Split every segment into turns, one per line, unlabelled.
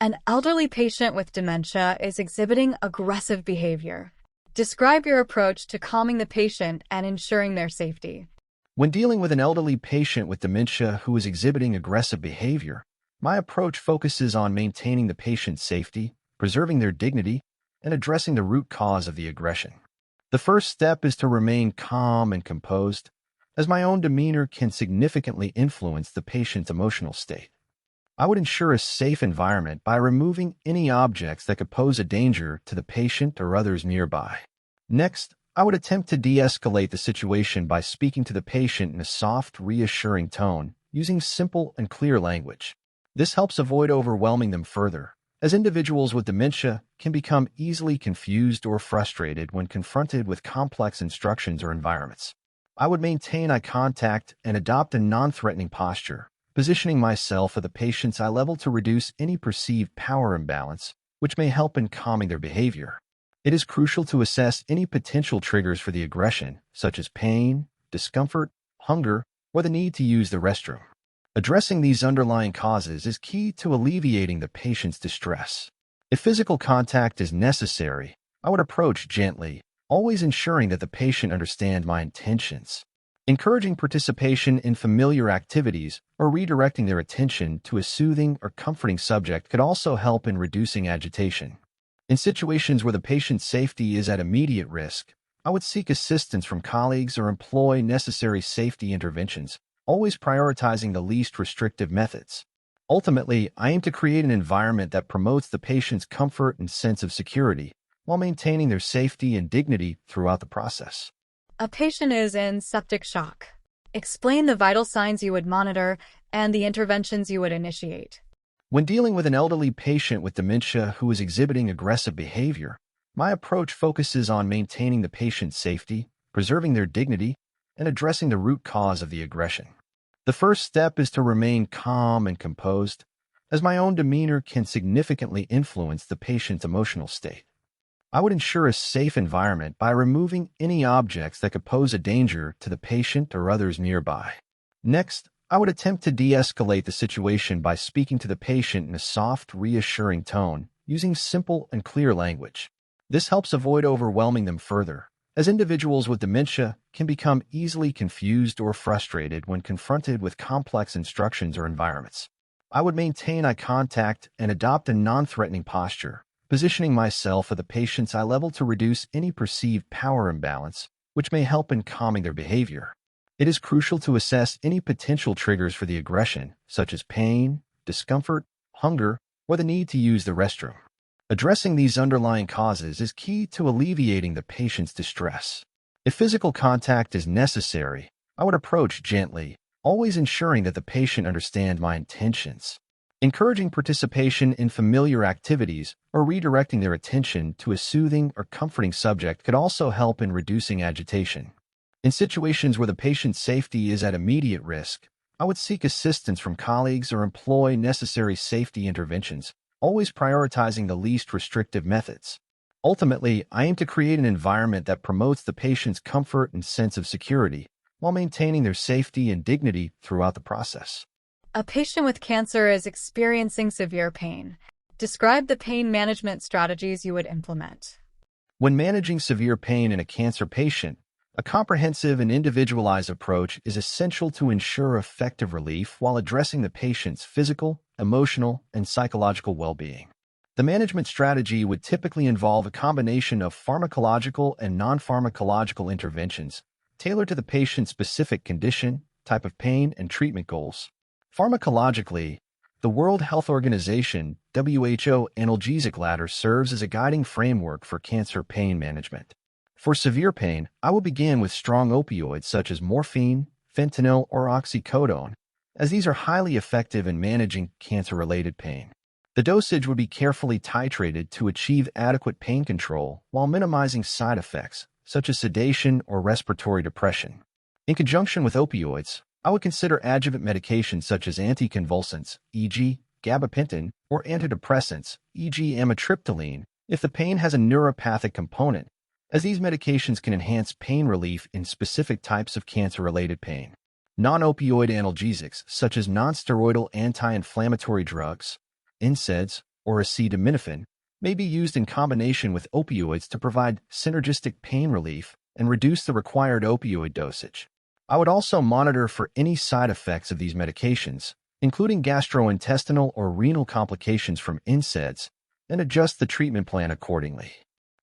An elderly patient with dementia is exhibiting aggressive behavior. Describe your approach to calming the patient and ensuring their safety.
When dealing with an elderly patient with dementia who is exhibiting aggressive behavior, my approach focuses on maintaining the patient's safety, preserving their dignity, and addressing the root cause of the aggression. The first step is to remain calm and composed, as my own demeanor can significantly influence the patient's emotional state. I would ensure a safe environment by removing any objects that could pose a danger to the patient or others nearby. Next, I would attempt to de-escalate the situation by speaking to the patient in a soft, reassuring tone, using simple and clear language. This helps avoid overwhelming them further, as individuals with dementia can become easily confused or frustrated when confronted with complex instructions or environments. I would maintain eye contact and adopt a non-threatening posture, positioning myself at the patient's eye level to reduce any perceived power imbalance, which may help in calming their behavior. It is crucial to assess any potential triggers for the aggression, such as pain, discomfort, hunger, or the need to use the restroom. Addressing these underlying causes is key to alleviating the patient's distress. If physical contact is necessary, I would approach gently, always ensuring that the patient understands my intentions. Encouraging participation in familiar activities or redirecting their attention to a soothing or comforting subject could also help in reducing agitation. In situations where the patient's safety is at immediate risk, I would seek assistance from colleagues or employ necessary safety interventions, always prioritizing the least restrictive methods. Ultimately, I aim to create an environment that promotes the patient's comfort and sense of security, while maintaining their safety and dignity throughout the process.
A patient is in septic shock. Explain the vital signs you would monitor and the interventions you would initiate.
When dealing with an elderly patient with dementia who is exhibiting aggressive behavior, my approach focuses on maintaining the patient's safety, preserving their dignity, and addressing the root cause of the aggression. The first step is to remain calm and composed, as my own demeanor can significantly influence the patient's emotional state. I would ensure a safe environment by removing any objects that could pose a danger to the patient or others nearby. Next, I would attempt to de-escalate the situation by speaking to the patient in a soft, reassuring tone, using simple and clear language. This helps avoid overwhelming them further, as individuals with dementia can become easily confused or frustrated when confronted with complex instructions or environments. I would maintain eye contact and adopt a non-threatening posture, positioning myself at the patient's eye level to reduce any perceived power imbalance, which may help in calming their behavior. It is crucial to assess any potential triggers for the aggression, such as pain, discomfort, hunger, or the need to use the restroom. Addressing these underlying causes is key to alleviating the patient's distress. If physical contact is necessary, I would approach gently, always ensuring that the patient understands my intentions. Encouraging participation in familiar activities or redirecting their attention to a soothing or comforting subject could also help in reducing agitation. In situations where the patient's safety is at immediate risk, I would seek assistance from colleagues or employ necessary safety interventions, always prioritizing the least restrictive methods. Ultimately, I aim to create an environment that promotes the patient's comfort and sense of security, while maintaining their safety and dignity throughout the process.
A patient with cancer is experiencing severe pain. Describe the pain management strategies you would implement.
When managing severe pain in a cancer patient, a comprehensive and individualized approach is essential to ensure effective relief while addressing the patient's physical, emotional, and psychological well-being. The management strategy would typically involve a combination of pharmacological and non-pharmacological interventions tailored to the patient's specific condition, type of pain, and treatment goals. Pharmacologically, the World Health Organization (WHO) analgesic ladder serves as a guiding framework for cancer pain management. For severe pain, I will begin with strong opioids such as morphine, fentanyl, or oxycodone, as these are highly effective in managing cancer-related pain. The dosage would be carefully titrated to achieve adequate pain control while minimizing side effects, such as sedation or respiratory depression. In conjunction with opioids, I would consider adjuvant medications such as anticonvulsants, e.g., gabapentin, or antidepressants, e.g., amitriptyline, if the pain has a neuropathic component, as these medications can enhance pain relief in specific types of cancer-related pain. Non-opioid analgesics, such as nonsteroidal anti-inflammatory drugs, NSAIDs, or acetaminophen may be used in combination with opioids to provide synergistic pain relief and reduce the required opioid dosage. I would also monitor for any side effects of these medications, including gastrointestinal or renal complications from NSAIDs, and adjust the treatment plan accordingly.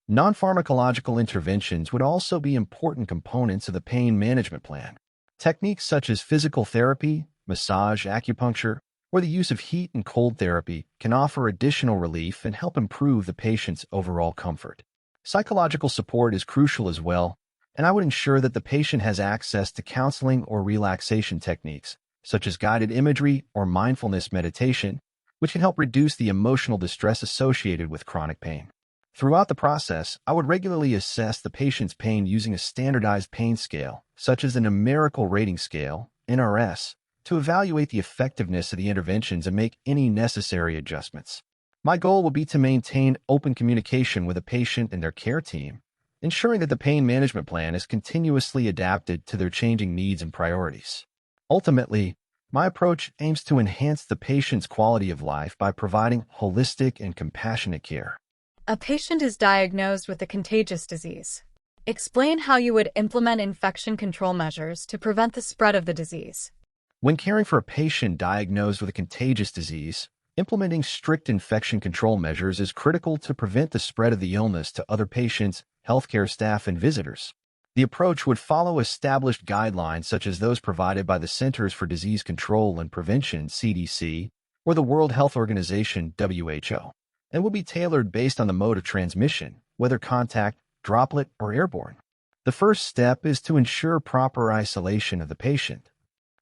Non-pharmacological interventions would also be important components of the pain management plan. Techniques such as physical therapy, massage, acupuncture, or the use of heat and cold therapy can offer additional relief and help improve the patient's overall comfort. Psychological support is crucial as well, and I would ensure that the patient has access to counseling or relaxation techniques, such as guided imagery or mindfulness meditation, which can help reduce the emotional distress associated with chronic pain. Throughout the process, I would regularly assess the patient's pain using a standardized pain scale, such as the Numerical Rating Scale, NRS, to evaluate the effectiveness of the interventions and make any necessary adjustments. My goal will be to maintain open communication with the patient and their care team, ensuring that the pain management plan is continuously adapted to their changing needs and priorities. Ultimately, my approach aims to enhance the patient's quality of life by providing holistic and compassionate care.
A patient is diagnosed with a contagious disease. Explain how you would implement infection control measures to prevent the spread of the disease.
When caring for a patient diagnosed with a contagious disease, implementing strict infection control measures is critical to prevent the spread of the illness to other patients, healthcare staff, and visitors. The approach would follow established guidelines such as those provided by the Centers for Disease Control and Prevention, CDC, or the World Health Organization, WHO, and will be tailored based on the mode of transmission, whether contact, droplet, or airborne. The first step is to ensure proper isolation of the patient.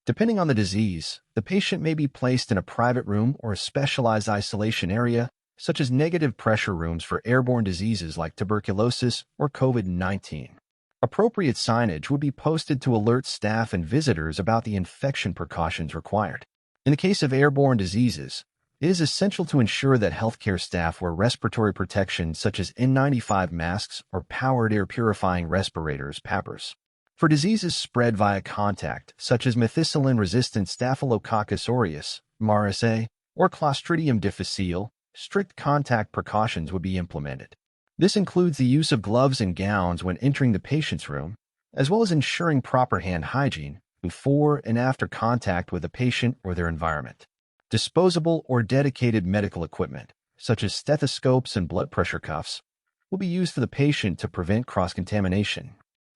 Depending on the disease, the patient may be placed in a private room or a specialized isolation area, such as negative pressure rooms for airborne diseases like tuberculosis or COVID-19. Appropriate signage would be posted to alert staff and visitors about the infection precautions required. In the case of airborne diseases, it is essential to ensure that healthcare staff wear respiratory protection such as N95 masks or powered air purifying respirators, PAPRs. For diseases spread via contact, such as methicillin-resistant Staphylococcus aureus, MRSA, or Clostridium difficile, strict contact precautions would be implemented. This includes the use of gloves and gowns when entering the patient's room, as well as ensuring proper hand hygiene before and after contact with the patient or their environment. Disposable or dedicated medical equipment, such as stethoscopes and blood pressure cuffs, will be used for the patient to prevent cross-contamination.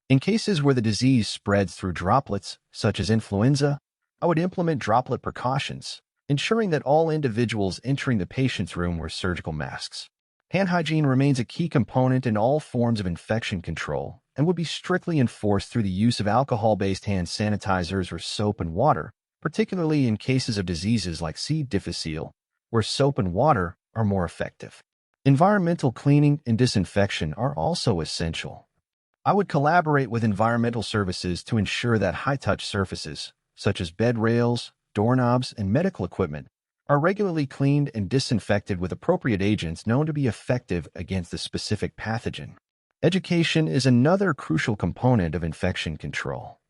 In cases where the disease spreads through droplets, such as influenza, I would implement droplet precautions, ensuring that all individuals entering the patient's room wear surgical masks. Hand hygiene remains a key component in all forms of infection control and would be strictly enforced through the use of alcohol-based hand sanitizers or soap and water, particularly in cases of diseases like C. difficile, where soap and water are more effective. Environmental cleaning and disinfection are also essential. I would collaborate with environmental services to ensure that high-touch surfaces, such as bed rails, doorknobs, and medical equipment, are regularly cleaned and disinfected with appropriate agents known to be effective against the specific pathogen. Education is another crucial component of infection control.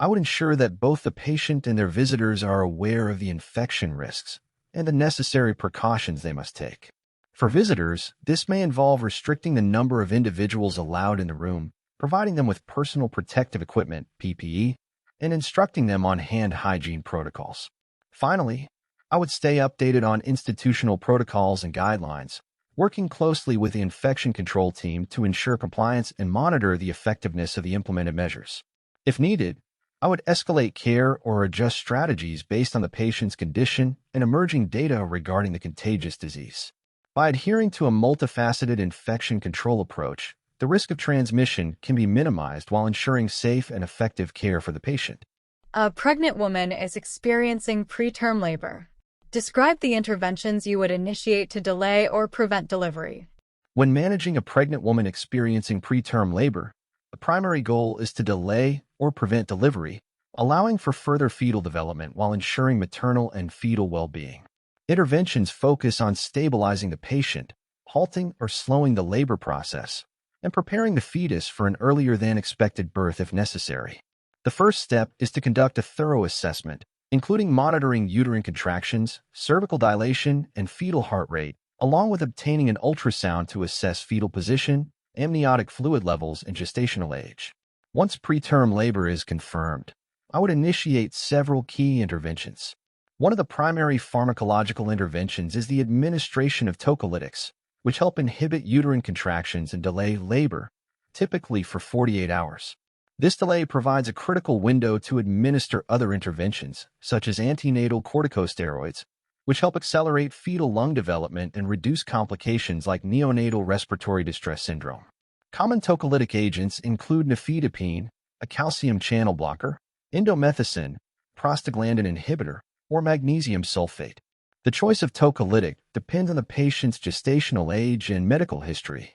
I would ensure that both the patient and their visitors are aware of the infection risks and the necessary precautions they must take. For visitors, this may involve restricting the number of individuals allowed in the room, providing them with personal protective equipment, PPE, and instructing them on hand hygiene protocols. Finally, I would stay updated on institutional protocols and guidelines, working closely with the infection control team to ensure compliance and monitor the effectiveness of the implemented measures. If needed, I would escalate care or adjust strategies based on the patient's condition and emerging data regarding the contagious disease. By adhering to a multifaceted infection control approach, the risk of transmission can be minimized while ensuring safe and effective care for the patient.
A pregnant woman is experiencing preterm labor. Describe the interventions you would initiate to delay or prevent delivery.
When managing a pregnant woman experiencing preterm labor, the primary goal is to delay or prevent delivery, allowing for further fetal development while ensuring maternal and fetal well-being. Interventions focus on stabilizing the patient, halting or slowing the labor process, and preparing the fetus for an earlier than expected birth if necessary. The first step is to conduct a thorough assessment, including monitoring uterine contractions, cervical dilation, and fetal heart rate, along with obtaining an ultrasound to assess fetal position, amniotic fluid levels, and gestational age. Once preterm labor is confirmed, I would initiate several key interventions. One of the primary pharmacological interventions is the administration of tocolytics, which help inhibit uterine contractions and delay labor, typically for 48 hours. This delay provides a critical window to administer other interventions, such as antenatal corticosteroids, which help accelerate fetal lung development and reduce complications like neonatal respiratory distress syndrome. Common tocolytic agents include nifedipine, a calcium channel blocker, indomethacin, prostaglandin inhibitor, or magnesium sulfate. The choice of tocolytic depends on the patient's gestational age and medical history.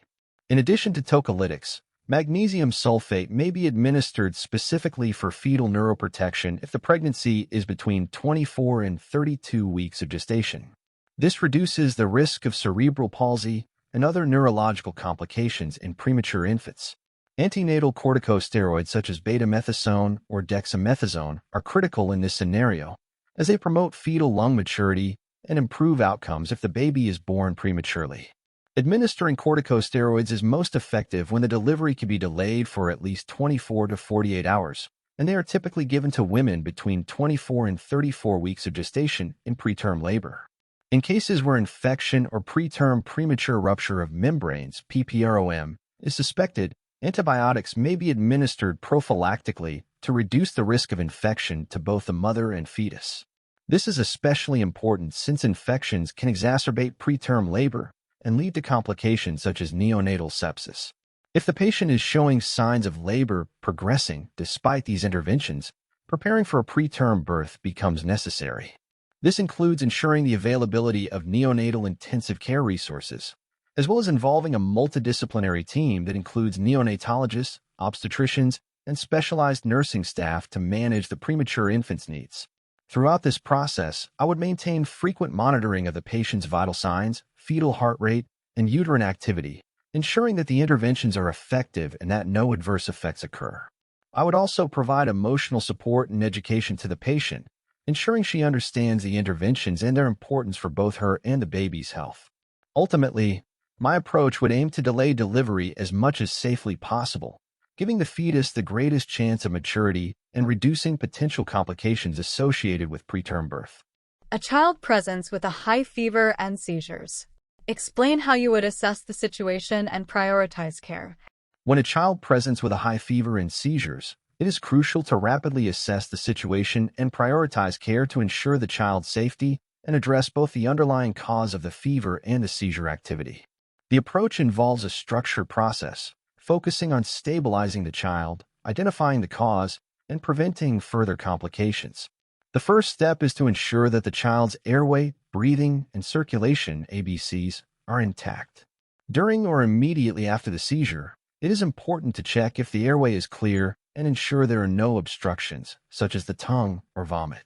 In addition to tocolytics, magnesium sulfate may be administered specifically for fetal neuroprotection if the pregnancy is between 24 and 32 weeks of gestation. This reduces the risk of cerebral palsy and other neurological complications in premature infants. Antenatal corticosteroids such as betamethasone or dexamethasone are critical in this scenario, as they promote fetal lung maturity and improve outcomes if the baby is born prematurely. Administering corticosteroids is most effective when the delivery can be delayed for at least 24 to 48 hours, and they are typically given to women between 24 and 34 weeks of gestation in preterm labor. In cases where infection or preterm premature rupture of membranes, PPROM, is suspected, antibiotics may be administered prophylactically to reduce the risk of infection to both the mother and fetus. This is especially important since infections can exacerbate preterm labor and lead to complications such as neonatal sepsis. If the patient is showing signs of labor progressing despite these interventions, preparing for a preterm birth becomes necessary. This includes ensuring the availability of neonatal intensive care resources, as well as involving a multidisciplinary team that includes neonatologists, obstetricians, and specialized nursing staff to manage the premature infant's needs. Throughout this process, I would maintain frequent monitoring of the patient's vital signs, fetal heart rate, and uterine activity, ensuring that the interventions are effective and that no adverse effects occur. I would also provide emotional support and education to the patient, ensuring she understands the interventions and their importance for both her and the baby's health. Ultimately, my approach would aim to delay delivery as much as safely possible, giving the fetus the greatest chance of maturity and reducing potential complications associated with preterm birth.
A child presents with a high fever and seizures. Explain how you would assess the situation and prioritize care.
When a child presents with a high fever and seizures, it is crucial to rapidly assess the situation and prioritize care to ensure the child's safety and address both the underlying cause of the fever and the seizure activity. The approach involves a structured process, focusing on stabilizing the child, identifying the cause, and preventing further complications. The first step is to ensure that the child's airway, breathing, and circulation ABCs are intact. During or immediately after the seizure, it is important to check if the airway is clear and ensure there are no obstructions, such as the tongue or vomit.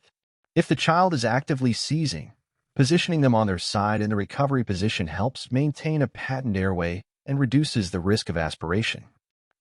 If the child is actively seizing, positioning them on their side in the recovery position helps maintain a patent airway and reduces the risk of aspiration.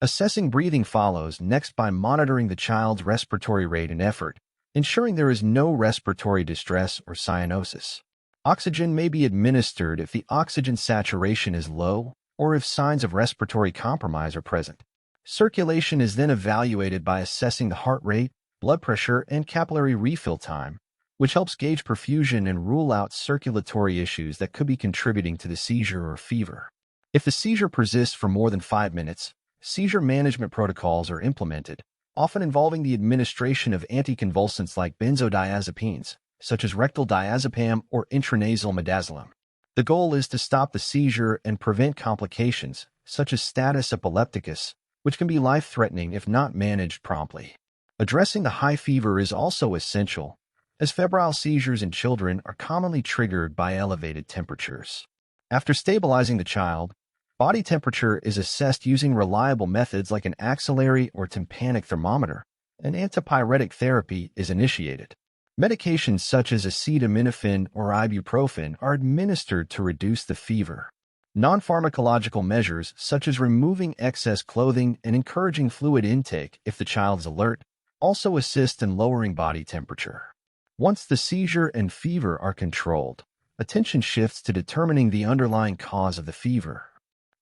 Assessing breathing follows next by monitoring the child's respiratory rate and effort, ensuring there is no respiratory distress or cyanosis. Oxygen may be administered if the oxygen saturation is low or if signs of respiratory compromise are present. Circulation is then evaluated by assessing the heart rate, blood pressure, and capillary refill time, which helps gauge perfusion and rule out circulatory issues that could be contributing to the seizure or fever. If the seizure persists for more than 5 minutes, seizure management protocols are implemented, often involving the administration of anticonvulsants like benzodiazepines, such as rectal diazepam or intranasal midazolam. The goal is to stop the seizure and prevent complications, such as status epilepticus, which can be life-threatening if not managed promptly. Addressing the high fever is also essential, as febrile seizures in children are commonly triggered by elevated temperatures. After stabilizing the child, body temperature is assessed using reliable methods like an axillary or tympanic thermometer, and antipyretic therapy is initiated. Medications such as acetaminophen or ibuprofen are administered to reduce the fever. Non-pharmacological measures such as removing excess clothing and encouraging fluid intake if the child is alert also assist in lowering body temperature. Once the seizure and fever are controlled, attention shifts to determining the underlying cause of the fever.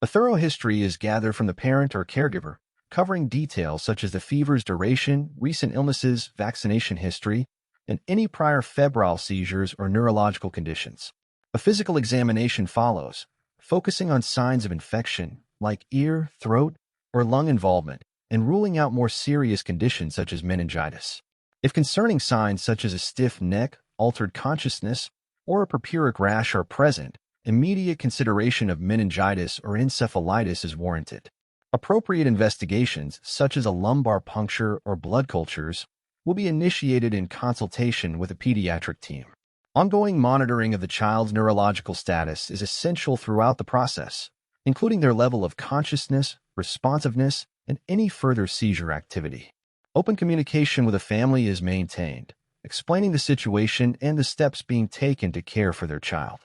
A thorough history is gathered from the parent or caregiver, covering details such as the fever's duration, recent illnesses, vaccination history, and any prior febrile seizures or neurological conditions. A physical examination follows, focusing on signs of infection like ear, throat, or lung involvement, and ruling out more serious conditions such as meningitis. If concerning signs such as a stiff neck, altered consciousness, or a purpuric rash are present, immediate consideration of meningitis or encephalitis is warranted. Appropriate investigations, such as a lumbar puncture or blood cultures, will be initiated in consultation with a pediatric team. Ongoing monitoring of the child's neurological status is essential throughout the process, including their level of consciousness, responsiveness, and any further seizure activity. Open communication with the family is maintained, explaining the situation and the steps being taken to care for their child.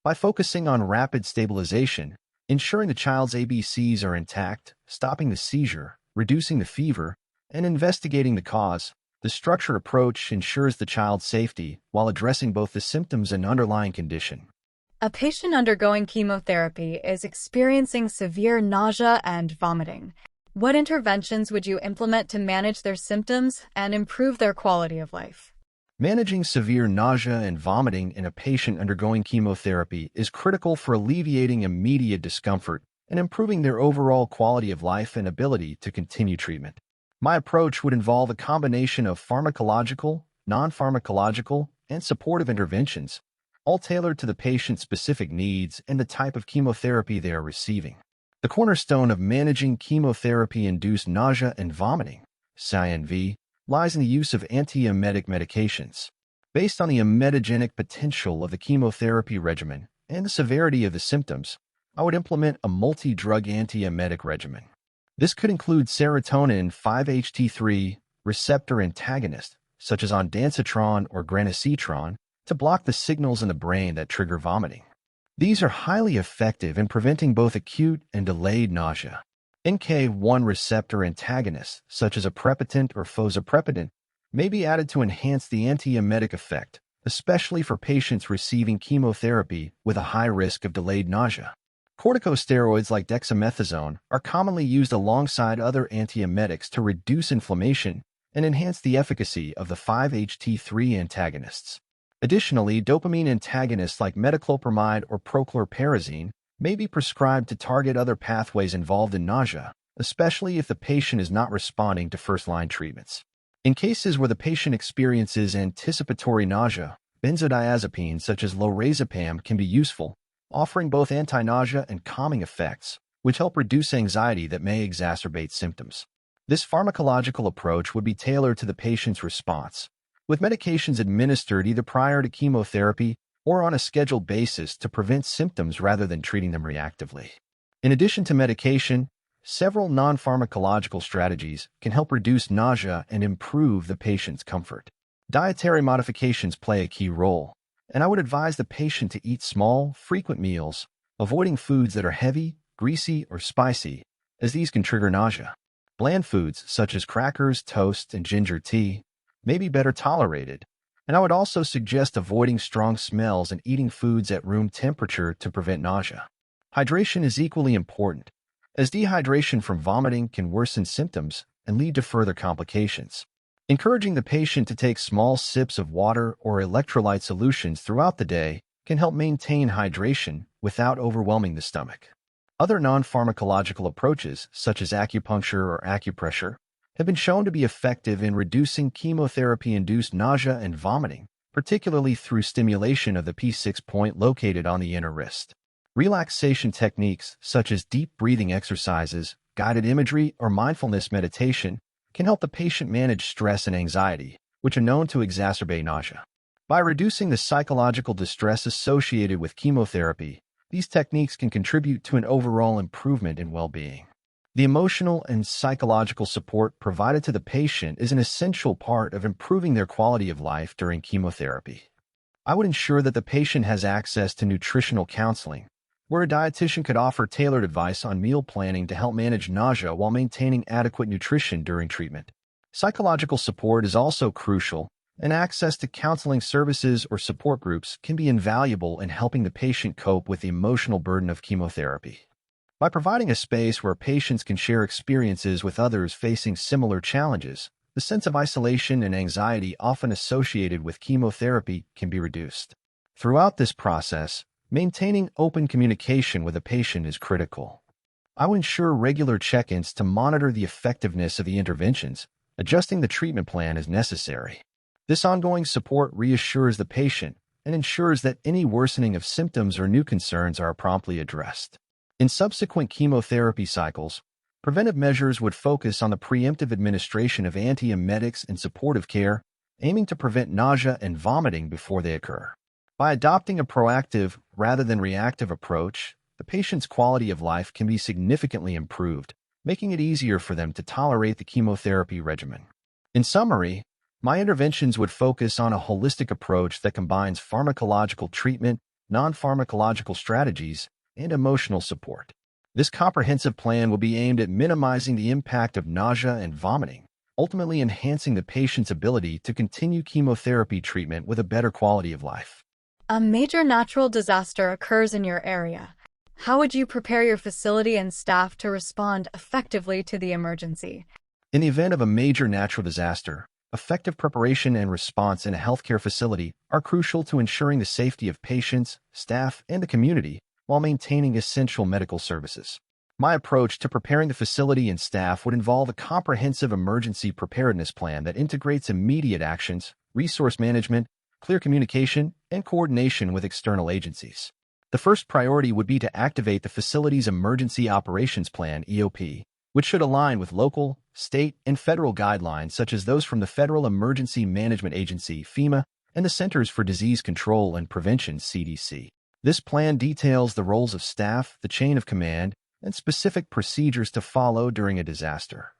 By focusing on rapid stabilization, ensuring the child's ABCs are intact, stopping the seizure, reducing the fever, and investigating the cause, the structured approach ensures the child's safety while addressing both the symptoms and underlying condition.
A patient undergoing chemotherapy is experiencing severe nausea and vomiting. What interventions would you implement to manage their symptoms and improve their quality of life?
Managing severe nausea and vomiting in a patient undergoing chemotherapy is critical for alleviating immediate discomfort and improving their overall quality of life and ability to continue treatment. My approach would involve a combination of pharmacological, non-pharmacological, and supportive interventions, all tailored to the patient's specific needs and the type of chemotherapy they are receiving. The cornerstone of managing chemotherapy-induced nausea and vomiting, CINV, lies in the use of antiemetic medications. Based on the emetogenic potential of the chemotherapy regimen and the severity of the symptoms, I would implement a multi-drug antiemetic regimen. This could include serotonin 5-HT3 receptor antagonist, such as ondansetron or granisetron, to block the signals in the brain that trigger vomiting. These are highly effective in preventing both acute and delayed nausea. NK1 receptor antagonists, such as aprepitant or fosaprepitant, may be added to enhance the antiemetic effect, especially for patients receiving chemotherapy with a high risk of delayed nausea. Corticosteroids like dexamethasone are commonly used alongside other antiemetics to reduce inflammation and enhance the efficacy of the 5-HT3 antagonists. Additionally, dopamine antagonists like metoclopramide or prochlorperazine may be prescribed to target other pathways involved in nausea, especially if the patient is not responding to first-line treatments. In cases where the patient experiences anticipatory nausea, benzodiazepines such as lorazepam can be useful, offering both anti-nausea and calming effects, which help reduce anxiety that may exacerbate symptoms. This pharmacological approach would be tailored to the patient's response, with medications administered either prior to chemotherapy or on a scheduled basis to prevent symptoms rather than treating them reactively. In addition to medication, several non-pharmacological strategies can help reduce nausea and improve the patient's comfort. Dietary modifications play a key role, and I would advise the patient to eat small, frequent meals, avoiding foods that are heavy, greasy, or spicy, as these can trigger nausea. Bland foods such as crackers, toast, and ginger tea may be better tolerated, and I would also suggest avoiding strong smells and eating foods at room temperature to prevent nausea. Hydration is equally important, as dehydration from vomiting can worsen symptoms and lead to further complications. Encouraging the patient to take small sips of water or electrolyte solutions throughout the day can help maintain hydration without overwhelming the stomach. Other non-pharmacological approaches, such as acupuncture or acupressure, have been shown to be effective in reducing chemotherapy-induced nausea and vomiting, particularly through stimulation of the P6 point located on the inner wrist. Relaxation techniques, such as deep breathing exercises, guided imagery, or mindfulness meditation, can help the patient manage stress and anxiety, which are known to exacerbate nausea. By reducing the psychological distress associated with chemotherapy, these techniques can contribute to an overall improvement in well-being. The emotional and psychological support provided to the patient is an essential part of improving their quality of life during chemotherapy. I would ensure that the patient has access to nutritional counseling, where a dietitian could offer tailored advice on meal planning to help manage nausea while maintaining adequate nutrition during treatment. Psychological support is also crucial, and access to counseling services or support groups can be invaluable in helping the patient cope with the emotional burden of chemotherapy. By providing a space where patients can share experiences with others facing similar challenges, the sense of isolation and anxiety often associated with chemotherapy can be reduced. Throughout this process, maintaining open communication with a patient is critical. I will ensure regular check-ins to monitor the effectiveness of the interventions, adjusting the treatment plan as necessary. This ongoing support reassures the patient and ensures that any worsening of symptoms or new concerns are promptly addressed. In subsequent chemotherapy cycles, preventive measures would focus on the preemptive administration of antiemetics and supportive care, aiming to prevent nausea and vomiting before they occur. By adopting a proactive rather than reactive approach, the patient's quality of life can be significantly improved, making it easier for them to tolerate the chemotherapy regimen. In summary, my interventions would focus on a holistic approach that combines pharmacological treatment, non-pharmacological strategies, and emotional support. This comprehensive plan will be aimed at minimizing the impact of nausea and vomiting, ultimately enhancing the patient's ability to continue chemotherapy treatment with a better quality of life.
A major natural disaster occurs in your area. How would you prepare your facility and staff to respond effectively to the emergency?
In the event of a major natural disaster, effective preparation and response in a healthcare facility are crucial to ensuring the safety of patients, staff, and the community while maintaining essential medical services. My approach to preparing the facility and staff would involve a comprehensive emergency preparedness plan that integrates immediate actions, resource management, clear communication, and coordination with external agencies. The first priority would be to activate the facility's Emergency Operations Plan, EOP, which should align with local, state, and federal guidelines such as those from the Federal Emergency Management Agency, FEMA, and the Centers for Disease Control and Prevention, CDC. This plan details the roles of staff, the chain of command, and specific procedures to follow during a disaster.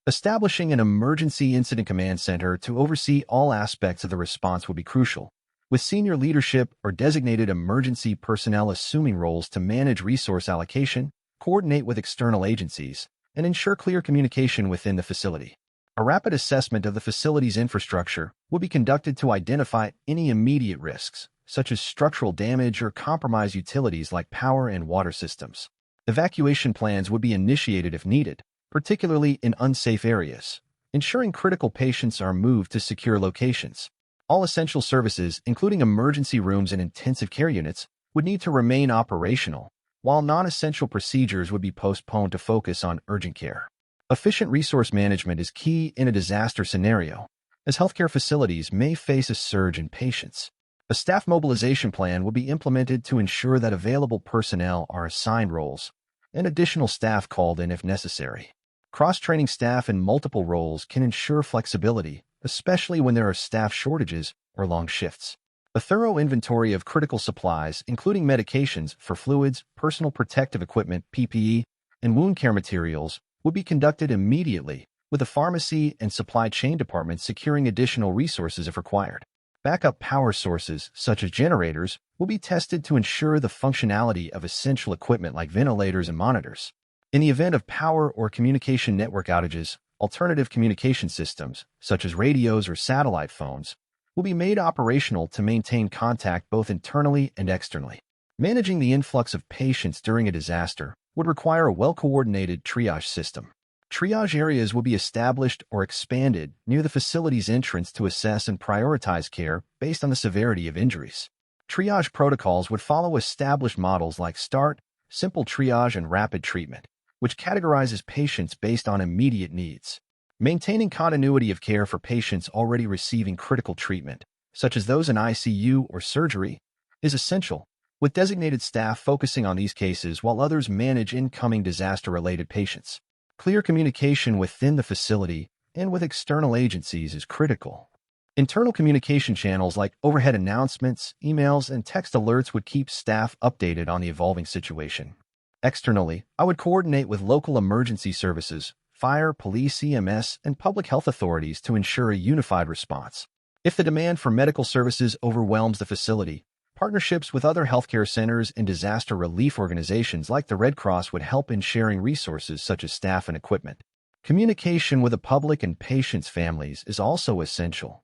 Establishing an Emergency Incident Command Center to oversee all aspects of the response will be crucial, with senior leadership or designated emergency personnel assuming roles to manage resource allocation, coordinate with external agencies, and ensure clear communication within the facility. A rapid assessment of the facility's infrastructure will be conducted to identify any immediate risks, such as structural damage or compromised utilities like power and water systems. Evacuation plans would be initiated if needed, particularly in unsafe areas, ensuring critical patients are moved to secure locations. All essential services, including emergency rooms and intensive care units, would need to remain operational, while non-essential procedures would be postponed to focus on urgent care. Efficient resource management is key in a disaster scenario, as healthcare facilities may face a surge in patients. A staff mobilization plan will be implemented to ensure that available personnel are assigned roles, and additional staff called in if necessary. Cross-training staff in multiple roles can ensure flexibility, especially when there are staff shortages or long shifts. A thorough inventory of critical supplies, including medications for fluids, personal protective equipment, PPE, and wound care materials, would be conducted immediately, with the pharmacy and supply chain departments securing additional resources if required. Backup power sources, such as generators, will be tested to ensure the functionality of essential equipment like ventilators and monitors. In the event of power or communication network outages, alternative communication systems, such as radios or satellite phones, will be made operational to maintain contact both internally and externally. Managing the influx of patients during a disaster would require a well-coordinated triage system. Triage areas will be established or expanded near the facility's entrance to assess and prioritize care based on the severity of injuries. Triage protocols would follow established models like START, Simple Triage, and Rapid Treatment, which categorizes patients based on immediate needs. Maintaining continuity of care for patients already receiving critical treatment, such as those in ICU or surgery, is essential, with designated staff focusing on these cases while others manage incoming disaster-related patients. Clear communication within the facility and with external agencies is critical. Internal communication channels like overhead announcements, emails, and text alerts would keep staff updated on the evolving situation. Externally, I would coordinate with local emergency services, fire, police, EMS, and public health authorities to ensure a unified response. If the demand for medical services overwhelms the facility, partnerships with other healthcare centers and disaster relief organizations like the Red Cross would help in sharing resources such as staff and equipment. Communication with the public and patients' families is also essential.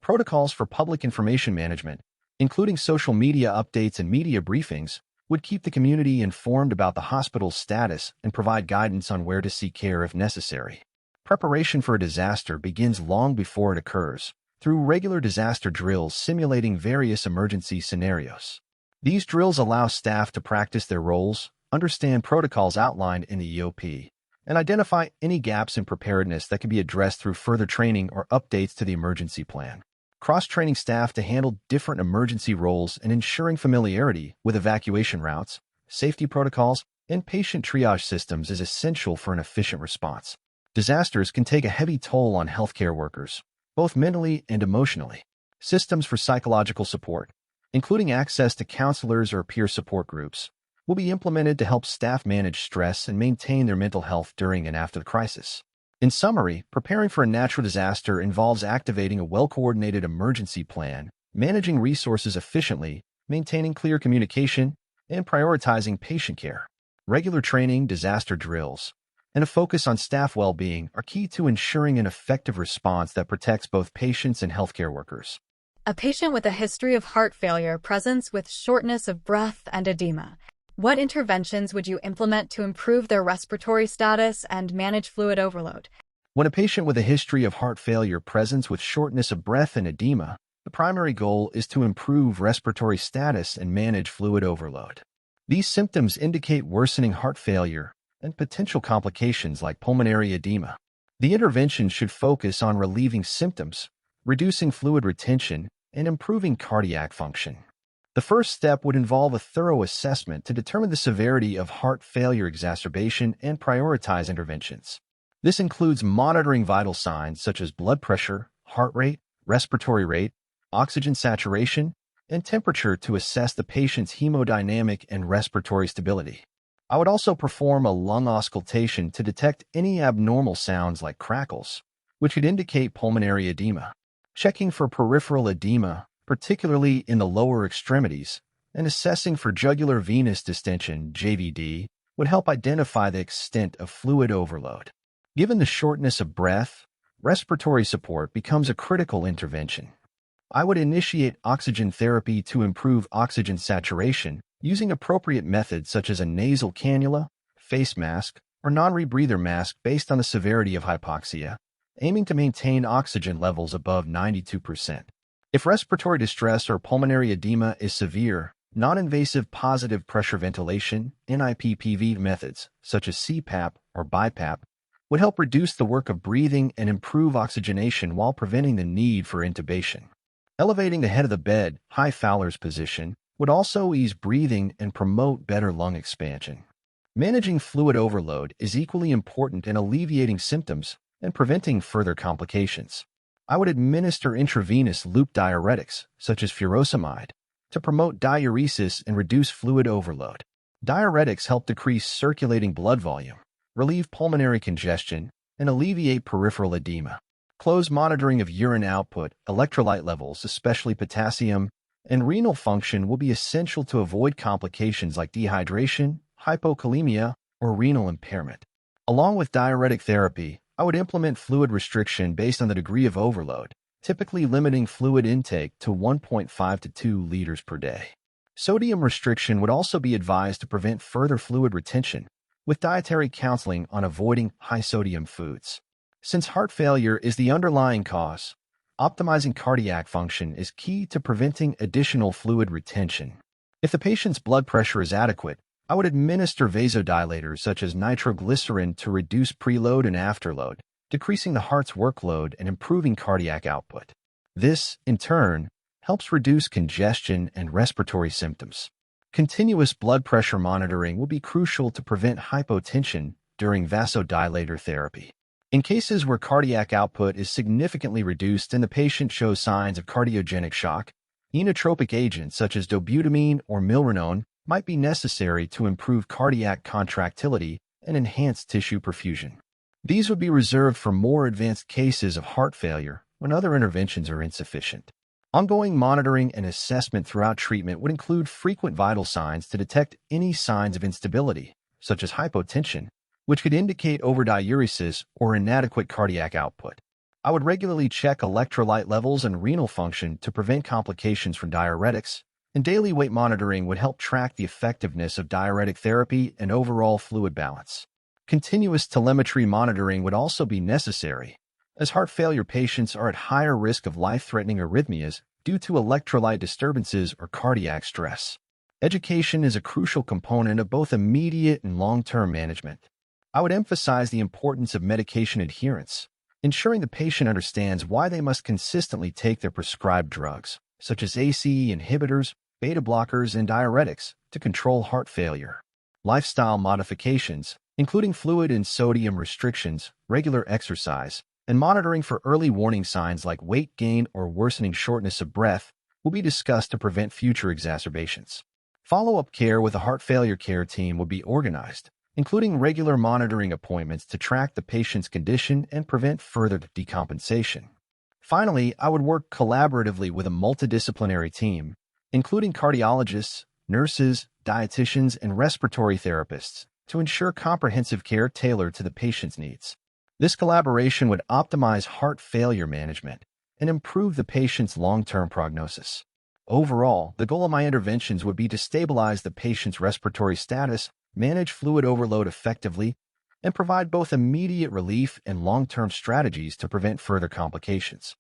Protocols for public information management, including social media updates and media briefings, would keep the community informed about the hospital's status and provide guidance on where to seek care if necessary. Preparation for a disaster begins long before it occurs, through regular disaster drills simulating various emergency scenarios. These drills allow staff to practice their roles, understand protocols outlined in the EOP, and identify any gaps in preparedness that can be addressed through further training or updates to the emergency plan. Cross-training staff to handle different emergency roles and ensuring familiarity with evacuation routes, safety protocols, and patient triage systems is essential for an efficient response. Disasters can take a heavy toll on healthcare workers, both mentally and emotionally. Systems for psychological support, including access to counselors or peer support groups, will be implemented to help staff manage stress and maintain their mental health during and after the crisis. In summary, preparing for a natural disaster involves activating a well-coordinated emergency plan, managing resources efficiently, maintaining clear communication, and prioritizing patient care. Regular training, disaster drills, and a focus on staff well-being are key to ensuring an effective response that protects both patients and healthcare workers.
A patient with a history of heart failure presents with shortness of breath and edema. What interventions would you implement to improve their respiratory status and manage fluid overload?
When a patient with a history of heart failure presents with shortness of breath and edema, the primary goal is to improve respiratory status and manage fluid overload. These symptoms indicate worsening heart failure and potential complications like pulmonary edema. The intervention should focus on relieving symptoms, reducing fluid retention, and improving cardiac function. The first step would involve a thorough assessment to determine the severity of heart failure exacerbation and prioritize interventions. This includes monitoring vital signs such as blood pressure, heart rate, respiratory rate, oxygen saturation, and temperature to assess the patient's hemodynamic and respiratory stability. I would also perform a lung auscultation to detect any abnormal sounds like crackles, which could indicate pulmonary edema. Checking for peripheral edema, particularly in the lower extremities, and assessing for jugular venous distension, JVD, would help identify the extent of fluid overload. Given the shortness of breath, respiratory support becomes a critical intervention. I would initiate oxygen therapy to improve oxygen saturation using appropriate methods such as a nasal cannula, face mask, or non-rebreather mask based on the severity of hypoxia, aiming to maintain oxygen levels above 92%. If respiratory distress or pulmonary edema is severe, non-invasive positive pressure ventilation, NIPPV methods, such as CPAP or BiPAP, would help reduce the work of breathing and improve oxygenation while preventing the need for intubation. Elevating the head of the bed, high Fowler's position, would also ease breathing and promote better lung expansion. Managing fluid overload is equally important in alleviating symptoms and preventing further complications. I would administer intravenous loop diuretics, such as furosemide, to promote diuresis and reduce fluid overload. Diuretics help decrease circulating blood volume, relieve pulmonary congestion, and alleviate peripheral edema. Close monitoring of urine output, electrolyte levels, especially potassium, and renal function will be essential to avoid complications like dehydration, hypokalemia, or renal impairment. Along with diuretic therapy, I would implement fluid restriction based on the degree of overload, typically limiting fluid intake to 1.5 to 2 liters per day. Sodium restriction would also be advised to prevent further fluid retention, with dietary counseling on avoiding high-sodium foods. Since heart failure is the underlying cause, optimizing cardiac function is key to preventing additional fluid retention. If the patient's blood pressure is adequate, I would administer vasodilators such as nitroglycerin to reduce preload and afterload, decreasing the heart's workload and improving cardiac output. This, in turn, helps reduce congestion and respiratory symptoms. Continuous blood pressure monitoring will be crucial to prevent hypotension during vasodilator therapy. In cases where cardiac output is significantly reduced and the patient shows signs of cardiogenic shock, inotropic agents such as dobutamine or milrinone might be necessary to improve cardiac contractility and enhance tissue perfusion. These would be reserved for more advanced cases of heart failure when other interventions are insufficient. Ongoing monitoring and assessment throughout treatment would include frequent vital signs to detect any signs of instability, such as hypotension, which could indicate overdiuresis or inadequate cardiac output. I would regularly check electrolyte levels and renal function to prevent complications from diuretics, and daily weight monitoring would help track the effectiveness of diuretic therapy and overall fluid balance. Continuous telemetry monitoring would also be necessary, as heart failure patients are at higher risk of life-threatening arrhythmias due to electrolyte disturbances or cardiac stress. Education is a crucial component of both immediate and long-term management. I would emphasize the importance of medication adherence, ensuring the patient understands why they must consistently take their prescribed drugs, such as ACE inhibitors, beta blockers, and diuretics, to control heart failure. Lifestyle modifications, including fluid and sodium restrictions, regular exercise, and monitoring for early warning signs like weight gain or worsening shortness of breath, will be discussed to prevent future exacerbations. Follow-up care with a heart failure care team will be organized, including regular monitoring appointments to track the patient's condition and prevent further decompensation. Finally, I would work collaboratively with a multidisciplinary team, including cardiologists, nurses, dietitians, and respiratory therapists, to ensure comprehensive care tailored to the patient's needs. This collaboration would optimize heart failure management and improve the patient's long-term prognosis. Overall, the goal of my interventions would be to stabilize the patient's respiratory status, manage fluid overload effectively, and provide both immediate relief and long-term strategies to prevent further complications.